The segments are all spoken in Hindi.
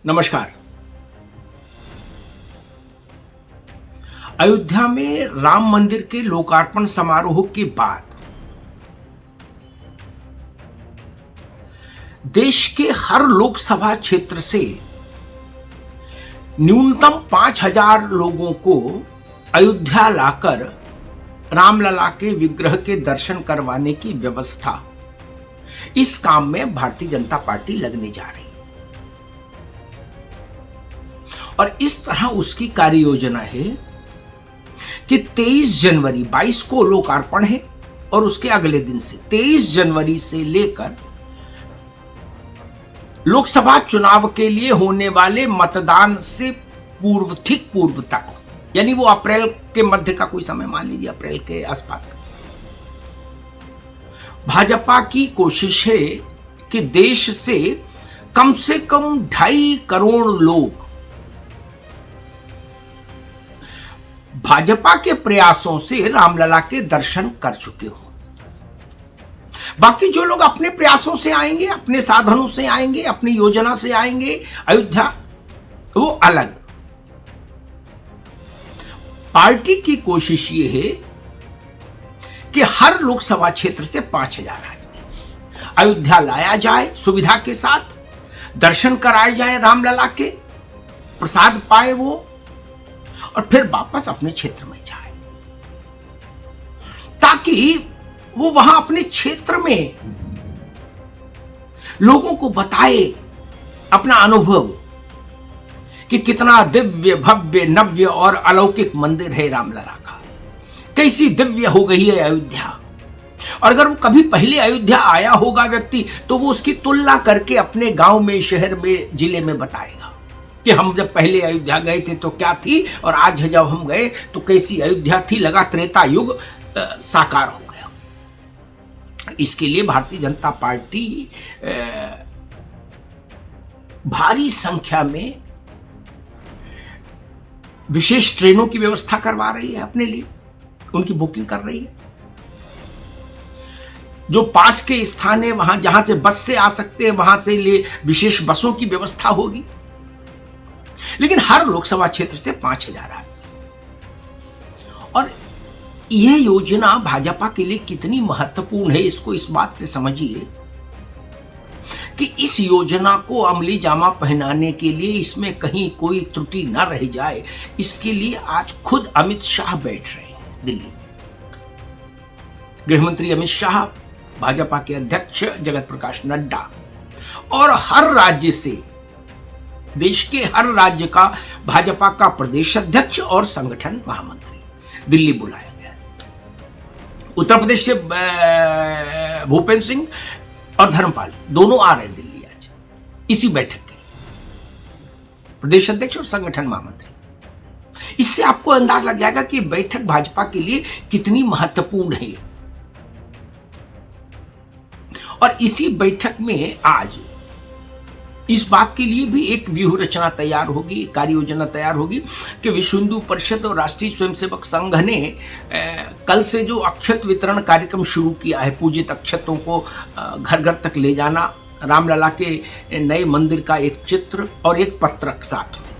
नमस्कार। अयोध्या में राम मंदिर के लोकार्पण समारोह के बाद देश के हर लोकसभा क्षेत्र से न्यूनतम 5,000 लोगों को अयोध्या लाकर रामलला के विग्रह के दर्शन करवाने की व्यवस्था, इस काम में भारतीय जनता पार्टी लगने जा रही है। और इस तरह उसकी कार्य योजना है कि 23 जनवरी 22 को लोकार्पण है और उसके अगले दिन से 23 जनवरी से लेकर लोकसभा चुनाव के लिए होने वाले मतदान से ठीक पूर्व तक, यानी वो अप्रैल के मध्य का कोई समय, मान लीजिए अप्रैल के आसपास का, भाजपा की कोशिश है कि देश से कम 2.5 करोड़ लोग भाजपा के प्रयासों से रामलला के दर्शन कर चुके हो। बाकी जो लोग अपने प्रयासों से आएंगे, अपने साधनों से आएंगे, अपनी योजना से आएंगे अयोध्या, वो अलग। पार्टी की कोशिश ये है कि हर लोकसभा क्षेत्र से 5,000 आदमी अयोध्या लाया जाए, सुविधा के साथ दर्शन कराए जाए रामलला के, प्रसाद पाए वो, और फिर वापस अपने क्षेत्र में जाए, ताकि वो वहां अपने क्षेत्र में लोगों को बताए अपना अनुभव कि कितना दिव्य, भव्य, नव्य और अलौकिक मंदिर है रामलला का, कैसी दिव्य हो गई है अयोध्या। और अगर वो कभी पहले अयोध्या आया होगा व्यक्ति, तो वो उसकी तुलना करके अपने गांव में, शहर में, जिले में बताएगा कि हम जब पहले अयोध्या गए थे तो क्या थी, और आज जब हम गए तो कैसी अयोध्या थी, लगा त्रेता युग साकार हो गया। इसके लिए भारतीय जनता पार्टी भारी संख्या में विशेष ट्रेनों की व्यवस्था करवा रही है, अपने लिए उनकी बुकिंग कर रही है। जो पास के स्थान है, वहां जहां से बस से आ सकते हैं, वहां से ले विशेष बसों की व्यवस्था होगी। लेकिन हर लोकसभा क्षेत्र से 5,000 आदमी। और यह योजना भाजपा के लिए कितनी महत्वपूर्ण है, इसको इस बात से समझिए कि इस योजना को अमली जामा पहनाने के लिए, इसमें कहीं कोई त्रुटि न रह जाए, इसके लिए आज खुद अमित शाह बैठ रहे हैं दिल्ली। गृहमंत्री अमित शाह, भाजपा के अध्यक्ष जगत प्रकाश नड्डा और हर राज्य से, देश के हर राज्य का भाजपा का प्रदेश अध्यक्ष और संगठन महामंत्री दिल्ली बुलाया गया। उत्तर प्रदेश से भूपेंद्र सिंह और धर्मपाल दोनों आ रहे हैं दिल्ली आज इसी बैठक के, प्रदेश अध्यक्ष और संगठन महामंत्री। इससे आपको अंदाज लग जाएगा कि बैठक भाजपा के लिए कितनी महत्वपूर्ण है। और इसी बैठक में आज इस बात के लिए भी एक व्यूह रचना तैयार होगी, कार्य योजना तैयार होगी कि विश्व हिंदू परिषद और राष्ट्रीय स्वयंसेवक संघ ने कल से जो अक्षत वितरण कार्यक्रम शुरू किया है, पूजित अक्षतों को घर घर तक ले जाना, रामलला के नए मंदिर का एक चित्र और एक पत्रक साथ में,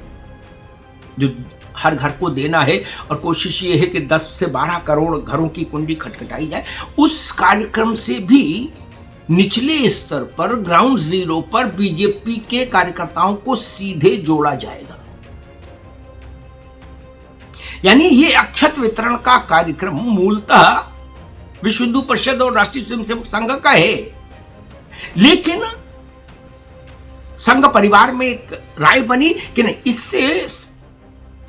जो हर घर को देना है, और कोशिश ये है कि 10 से 12 करोड़ घरों की कुंडी खटखटाई जाए। उस कार्यक्रम से भी निचले स्तर पर, ग्राउंड जीरो पर बीजेपी के कार्यकर्ताओं को सीधे जोड़ा जाएगा। यानी ये अक्षत वितरण का कार्यक्रम मूलतः विश्व हिंदू परिषद और राष्ट्रीय स्वयंसेवक संघ का है, लेकिन संघ परिवार में एक राय बनी कि नहीं, इससे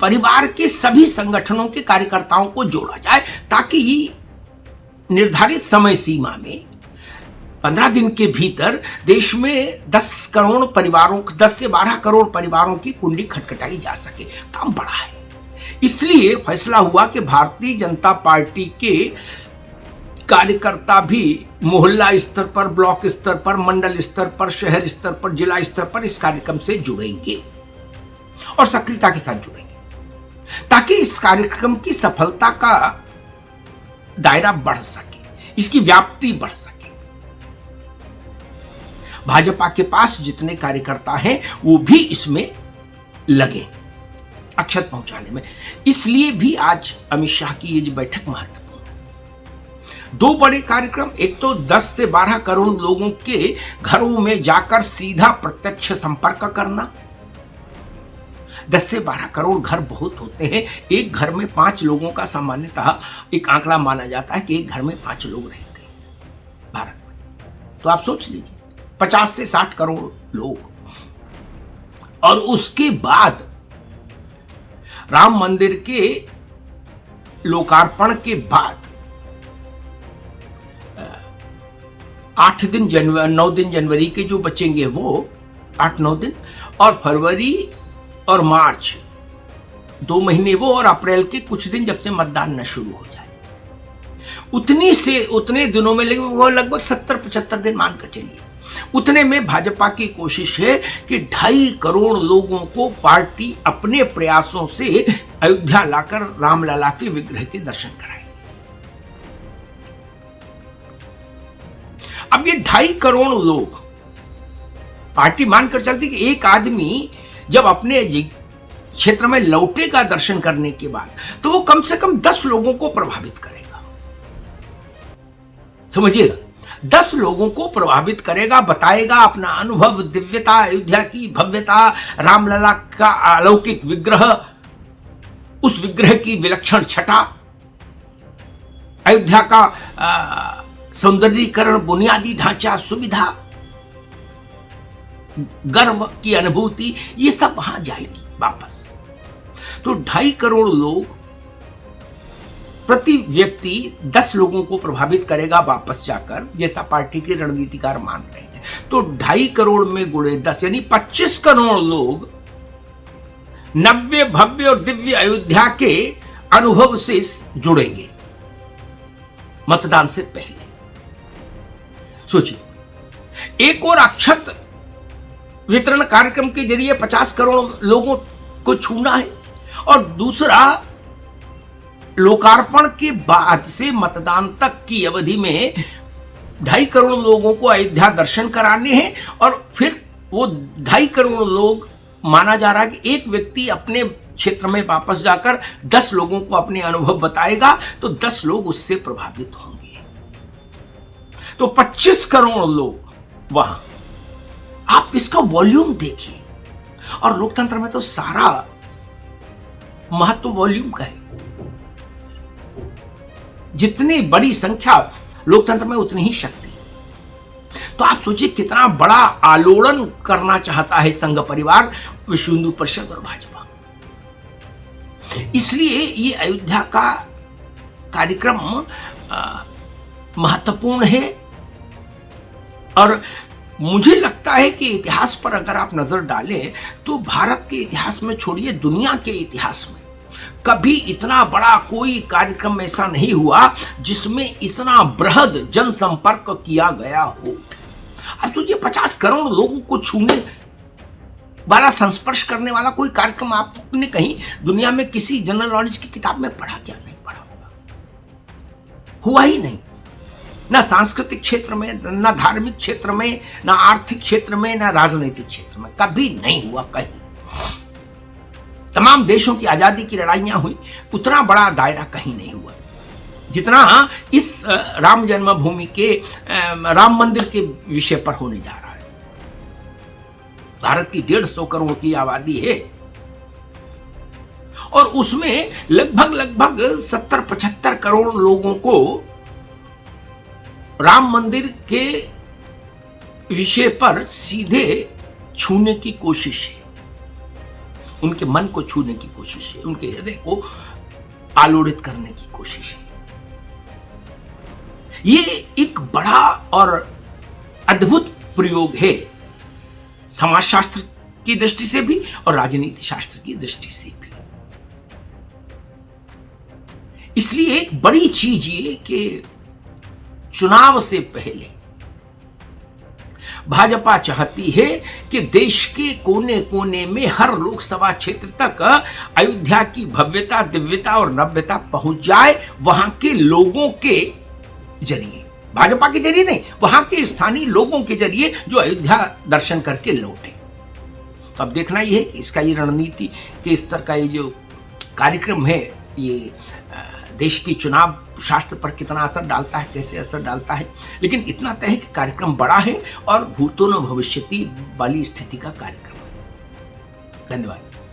परिवार के सभी संगठनों के कार्यकर्ताओं को जोड़ा जाए, ताकि निर्धारित समय सीमा में 15 दिन के भीतर देश में 10 करोड़ परिवारों, 10 से 12 करोड़ परिवारों की कुंडी खटखटाई जा सके। काम बड़ा है, इसलिए फैसला हुआ कि भारतीय जनता पार्टी के कार्यकर्ता भी मोहल्ला स्तर पर, ब्लॉक स्तर पर, मंडल स्तर पर, शहर स्तर पर, जिला स्तर पर इस कार्यक्रम से जुड़ेंगे और सक्रियता के साथ जुड़ेंगे, ताकि इस कार्यक्रम की सफलता का दायरा बढ़ सके, इसकी व्याप्ति बढ़ सके। भाजपा के पास जितने कार्यकर्ता हैं वो भी इसमें लगे अक्षत पहुंचाने में। इसलिए भी आज अमित शाह की ये जो बैठक महत्वपूर्ण है। दो बड़े कार्यक्रम, एक तो 10 से 12 करोड़ लोगों के घरों में जाकर सीधा प्रत्यक्ष संपर्क करना। 10 से 12 करोड़ घर बहुत होते हैं। एक घर में 5 लोगों का सामान्यतः एक आंकड़ा माना जाता है कि एक घर में 5 लोग रहते हैं भारत में। तो आप सोच लीजिए 50 से 60 करोड़ लोग। और उसके बाद राम मंदिर के लोकार्पण के बाद 9 दिन जनवरी के जो बचेंगे वो 8-9 दिन, और फरवरी और मार्च 2 महीने वो, और अप्रैल के कुछ दिन जब से मतदान न शुरू हो जाए, उतने दिनों में लगभग 70-75 दिन मानकर चलिए। उतने में भाजपा की कोशिश है कि 2.5 करोड़ लोगों को पार्टी अपने प्रयासों से अयोध्या लाकर रामलला के विग्रह के दर्शन कराएगी। अब ये 2.5 करोड़ लोग, पार्टी मानकर चलती कि एक आदमी जब अपने क्षेत्र में लौटेगा दर्शन करने के बाद, तो वो कम से कम 10 लोगों को प्रभावित करेगा। समझिएगा, 10 लोगों को प्रभावित करेगा, बताएगा अपना अनुभव, दिव्यता, अयोध्या की भव्यता, रामलला का अलौकिक विग्रह, उस विग्रह की विलक्षण छटा, अयोध्या का सौंदर्यीकरण, बुनियादी ढांचा, सुविधा, गर्व की अनुभूति, ये सब वहां जाएगी वापस। तो 2.5 करोड़ लोग, प्रति व्यक्ति 10 लोगों को प्रभावित करेगा वापस जाकर, जैसा पार्टी के रणनीतिकार मान रहे हैं। तो 2.5 करोड़ में गुणे 10 यानी 25 करोड़ लोग नव्य, भव्य और दिव्य अयोध्या के अनुभव से जुड़ेंगे मतदान से पहले। सोचिए, एक और अक्षत वितरण कार्यक्रम के जरिए 50 करोड़ लोगों को छूना है, और दूसरा लोकार्पण के बाद से मतदान तक की अवधि में 2.5 करोड़ लोगों को अयोध्या दर्शन कराने हैं। और फिर वो 2.5 करोड़ लोग, माना जा रहा है कि एक व्यक्ति अपने क्षेत्र में वापस जाकर 10 लोगों को अपने अनुभव बताएगा, तो 10 लोग उससे प्रभावित होंगे। तो 25 करोड़ लोग वहां। आप इसका वॉल्यूम देखिए, और लोकतंत्र में तो सारा महत्व वॉल्यूम का है। जितनी बड़ी संख्या लोकतंत्र में उतनी ही शक्ति। तो आप सोचिए कितना बड़ा आलोड़न करना चाहता है संघ परिवार, विश्व हिंदू परिषद और भाजपा। इसलिए ये अयोध्या का कार्यक्रम महत्वपूर्ण है। और मुझे लगता है कि इतिहास पर अगर आप नजर डालें तो भारत के इतिहास में, छोड़िए दुनिया के इतिहास में, कभी इतना बड़ा कोई कार्यक्रम ऐसा नहीं हुआ जिसमें इतना बृहद जनसंपर्क किया गया हो। अब सोचिए 50 करोड़ लोगों को छूने वाला, संस्पर्श करने वाला कोई कार्यक्रम आपने कहीं दुनिया में किसी जनरल नॉलेज की किताब में पढ़ा? क्या नहीं पढ़ा होगा? हुआ ही नहीं। ना सांस्कृतिक क्षेत्र में, ना धार्मिक क्षेत्र में, ना आर्थिक क्षेत्र में, ना राजनीतिक क्षेत्र में, कभी नहीं हुआ कहीं। तमाम देशों की आजादी की लड़ाइयां हुई, उतना बड़ा दायरा कहीं नहीं हुआ जितना इस राम जन्मभूमि के, राम मंदिर के विषय पर होने जा रहा है। भारत की 150 करोड़ की आबादी है, और उसमें लगभग 70-75 करोड़ लोगों को राम मंदिर के विषय पर सीधे छूने की कोशिश है, उनके मन को छूने की कोशिश है, उनके हृदय को आलोड़ित करने की कोशिश है। ये एक बड़ा और अद्भुत प्रयोग है, समाजशास्त्र की दृष्टि से भी और राजनीति शास्त्र की दृष्टि से भी। इसलिए एक बड़ी चीज ये कि चुनाव से पहले भाजपा चाहती है कि देश के कोने कोने में, हर लोकसभा क्षेत्र तक अयोध्या की भव्यता, दिव्यता और नव्यता पहुंच जाए वहां के लोगों के जरिए। भाजपा के जरिए नहीं, वहां के स्थानीय लोगों के जरिए जो अयोध्या दर्शन करके लौटे। तो अब देखना यह है कि इसका ये रणनीति के स्तर का ये जो कार्यक्रम है, ये देश की चुनाव शास्त्र पर कितना असर डालता है, कैसे असर डालता है। लेकिन इतना तय है कि कार्यक्रम बड़ा है और भूतो न भविष्यति वाली स्थिति का कार्यक्रम है। धन्यवाद।